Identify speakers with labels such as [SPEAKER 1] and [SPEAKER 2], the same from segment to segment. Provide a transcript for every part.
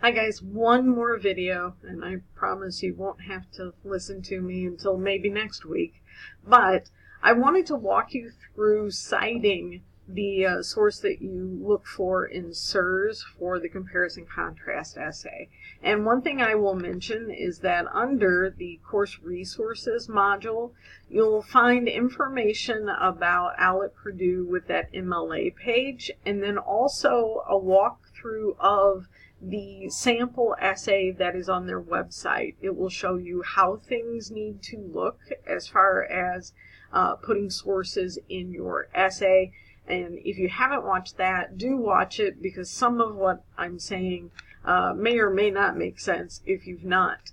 [SPEAKER 1] Hi guys, one more video, and I promise you won't have to listen to me until maybe next week, but I wanted to walk you through citing the source that you look for in SIRS for the comparison contrast essay. And one thing I will mention is that under the course resources module, you'll find information about OWL at Purdue with that MLA page, and then also a walkthrough of the sample essay that is on their website. It will show you how things need to look as far as putting sources in your essay. And if you haven't watched that, do watch it, because some of what I'm saying may or may not make sense if you've not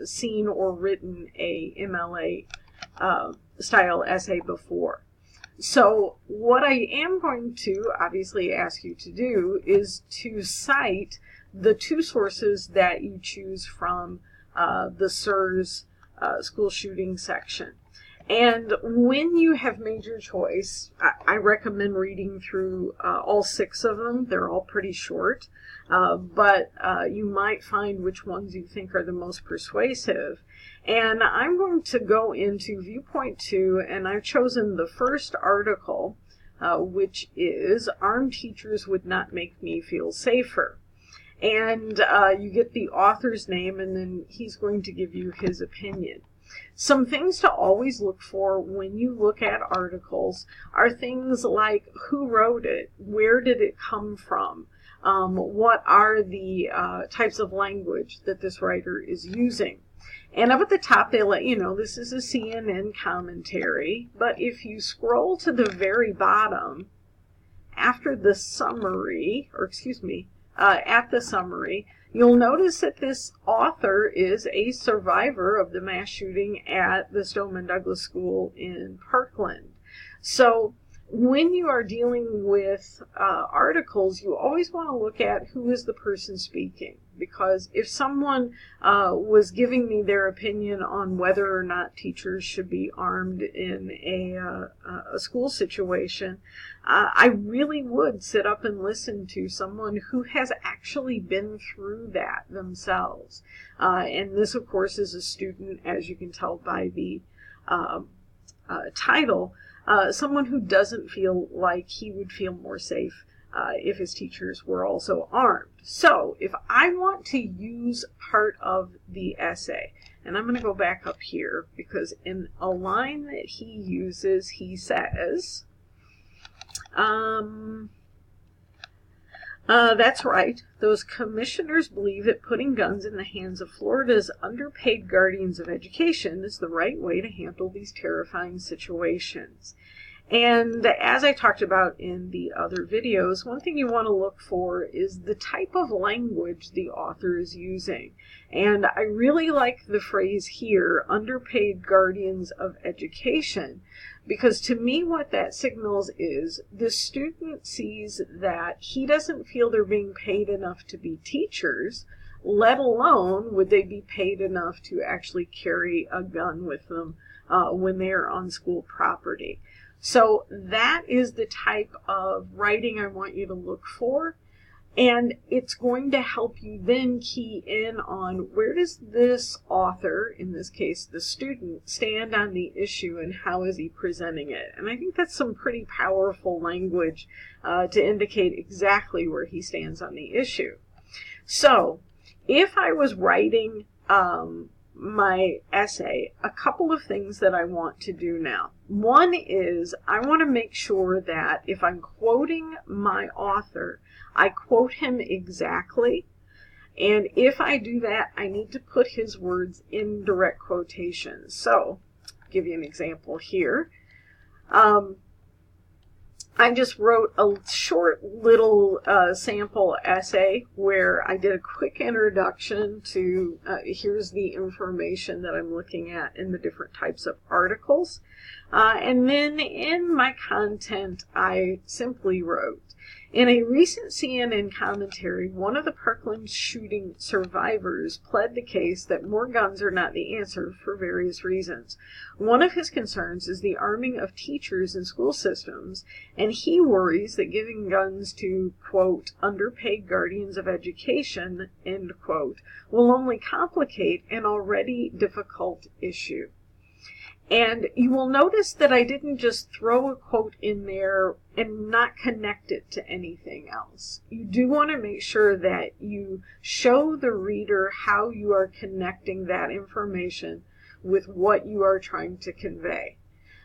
[SPEAKER 1] seen or written a MLA style essay before. So what I am going to obviously ask you to do is to cite the two sources that you choose from the SIRS school shooting section. And when you have made your choice, I recommend reading through all 6 of them. They're all pretty short, but you might find which ones you think are the most persuasive. And I'm going to go into viewpoint 2, and I've chosen the first article, which is "Armed Teachers Would Not Make Me Feel Safer." And you get the author's name, and then he's going to give you his opinion. Some things to always look for when you look at articles are things like who wrote it, where did it come from, what are the types of language that this writer is using. And up at the top, they let you know this is a CNN commentary, but if you scroll to the very bottom, after the summary, at the summary, you'll notice that this author is a survivor of the mass shooting at the Stoneman Douglas School in Parkland. So when you are dealing with articles, you always want to look at who is the person speaking, because if someone was giving me their opinion on whether or not teachers should be armed in a school situation, I really would sit up and listen to someone who has actually been through that themselves. And this, of course, is a student, as you can tell by the title, someone who doesn't feel like he would feel more safe if his teachers were also armed. So if I want to use part of the essay, and I'm going to go back up here, because in a line that he uses, he says, that's right. Those commissioners believe that putting guns in the hands of Florida's underpaid guardians of education is the right way to handle these terrifying situations. And as I talked about in the other videos, one thing you want to look for is the type of language the author is using. And I really like the phrase here, underpaid guardians of education, because to me what that signals is the student sees that he doesn't feel they're being paid enough to be teachers, let alone would they be paid enough to actually carry a gun with them when they are on school property. So that is the type of writing I want you to look for, and it's going to help you then key in on where does this author, in this case the student, stand on the issue and how is he presenting it. And I think that's some pretty powerful language to indicate exactly where he stands on the issue. So if I was writing my essay, a couple of things that I want to do now. One is I want to make sure that if I'm quoting my author, I quote him exactly. And if I do that, I need to put his words in direct quotations. So, I'll give you an example here. I just wrote a short little sample essay where I did a quick introduction to here's the information that I'm looking at in the different types of articles. And then in my content, I simply wrote, In a recent CNN commentary, one of the Parkland shooting survivors pled the case that more guns are not the answer for various reasons. One of his concerns is the arming of teachers in school systems, and he worries that giving guns to, quote, underpaid guardians of education, end quote, will only complicate an already difficult issue. And you will notice that I didn't just throw a quote in there and not connect it to anything else. You do want to make sure that you show the reader how you are connecting that information with what you are trying to convey.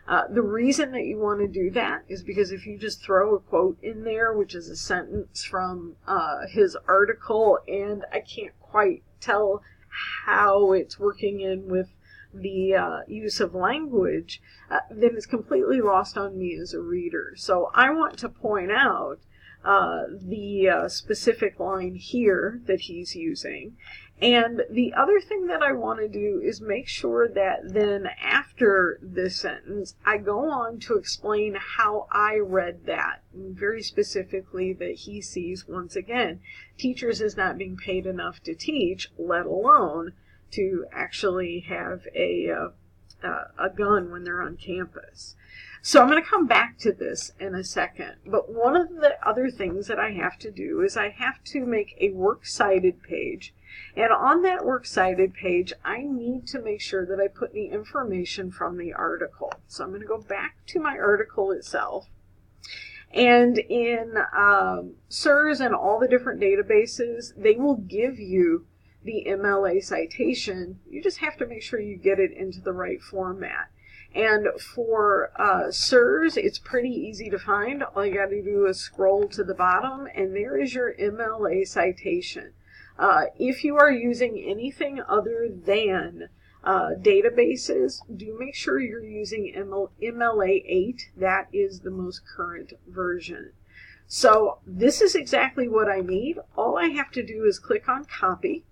[SPEAKER 1] The reason that you want to do that is because if you just throw a quote in there, which is a sentence from his article, and I can't quite tell how it's working in with the use of language, then it's completely lost on me as a reader. So I want to point out the specific line here that he's using. And the other thing that I want to do is make sure that then after this sentence, I go on to explain how I read that. And very specifically that he sees, once again, teachers as not being paid enough to teach, let alone to actually have a gun when they're on campus. So I'm going to come back to this in a second, but one of the other things that I have to do is I have to make a Works Cited page, and on that Works Cited page I need to make sure that I put the information from the article. So I'm going to go back to my article itself, and in CSRS and all the different databases, they will give you the MLA citation. You just have to make sure you get it into the right format. And for CSRS, it's pretty easy to find. All you got to do is scroll to the bottom, and there is your MLA citation. If you are using anything other than databases, do make sure you're using MLA 8. That is the most current version. So this is exactly what I need. All I have to do is click on copy.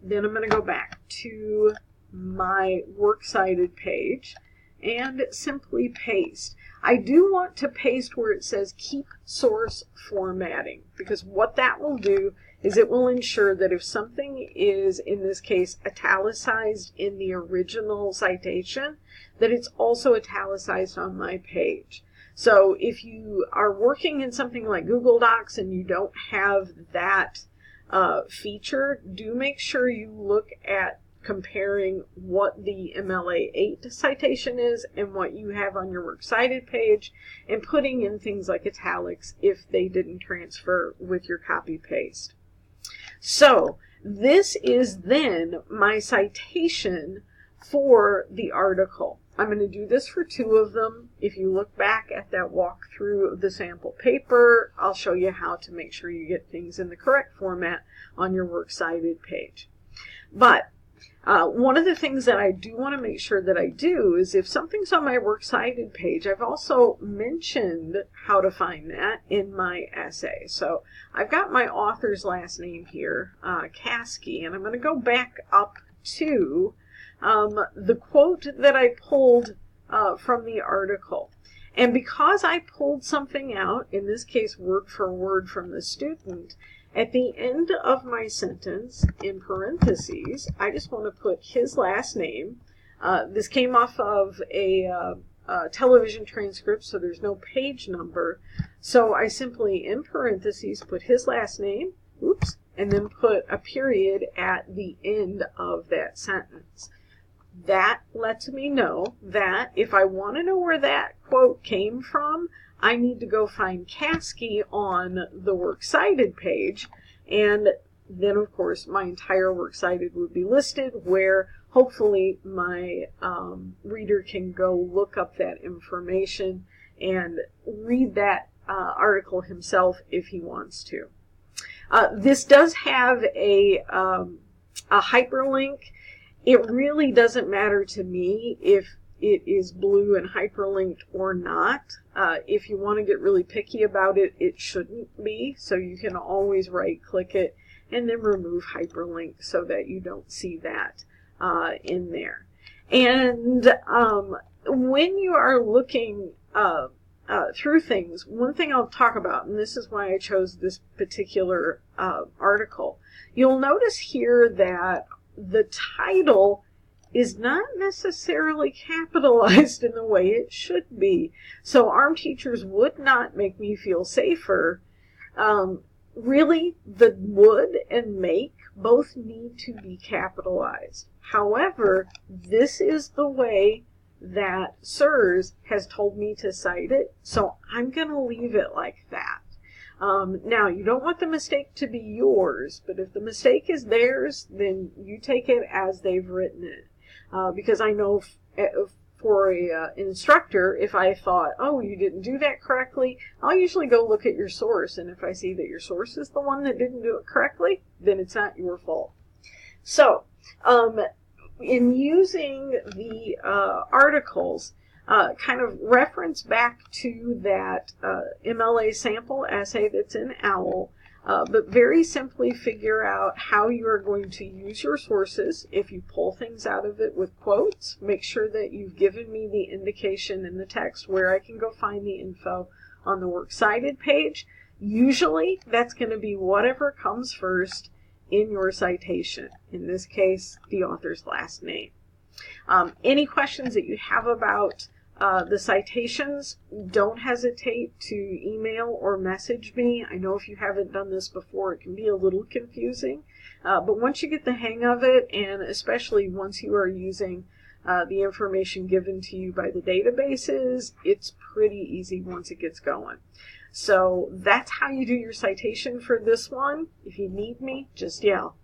[SPEAKER 1] Then I'm going to go back to my Works Cited page and simply paste. I do want to paste where it says keep source formatting, because what that will do is it will ensure that if something is, in this case, italicized in the original citation, that it's also italicized on my page. So if you are working in something like Google Docs and you don't have that feature, do make sure you look at comparing what the MLA 8 citation is and what you have on your Works Cited page, and putting in things like italics if they didn't transfer with your copy paste. So this is then my citation for the article. I'm going to do this for 2 of them. If you look back at that walkthrough of the sample paper, I'll show you how to make sure you get things in the correct format on your Works Cited page. But one of the things that I do want to make sure that I do is if something's on my Works Cited page, I've also mentioned how to find that in my essay. So I've got my author's last name here, Caskey, and I'm going to go back up to the quote that I pulled from the article. And because I pulled something out, in this case word for word from the student, at the end of my sentence, in parentheses, I just want to put his last name. This came off of a television transcript, so there's no page number. So I simply, in parentheses, put his last name, oops, and then put a period at the end of that sentence. That lets me know that if I want to know where that quote came from, I need to go find Caskey on the Works Cited page, and then of course my entire Works Cited would be listed, where hopefully my reader can go look up that information and read that article himself if he wants to. This does have a hyperlink. It really doesn't matter to me if it is blue and hyperlinked or not. If you want to get really picky about it, it shouldn't be. So you can always right-click it and then remove hyperlink so that you don't see that in there. And when you are looking through things, one thing I'll talk about, and this is why I chose this particular article, you'll notice here that the title is not necessarily capitalized in the way it should be. So ARM teachers would not make me feel safer. Really, the would and make both need to be capitalized. However, this is the way that SIRS has told me to cite it, so I'm going to leave it like that. Now, you don't want the mistake to be yours, but if the mistake is theirs, then you take it as they've written it. Because I know for an instructor, if I thought, oh, you didn't do that correctly, I'll usually go look at your source, and if I see that your source is the one that didn't do it correctly, then it's not your fault. So, in using the articles, kind of reference back to that MLA sample essay that's in OWL, but very simply figure out how you are going to use your sources. If you pull things out of it with quotes, make sure that you've given me the indication in the text where I can go find the info on the Works Cited page. Usually, that's going to be whatever comes first in your citation. In this case, the author's last name. Any questions that you have about the citations, don't hesitate to email or message me. I know if you haven't done this before, it can be a little confusing. But once you get the hang of it, and especially once you are using the information given to you by the databases, it's pretty easy once it gets going. So that's how you do your citation for this one. If you need me, just yell.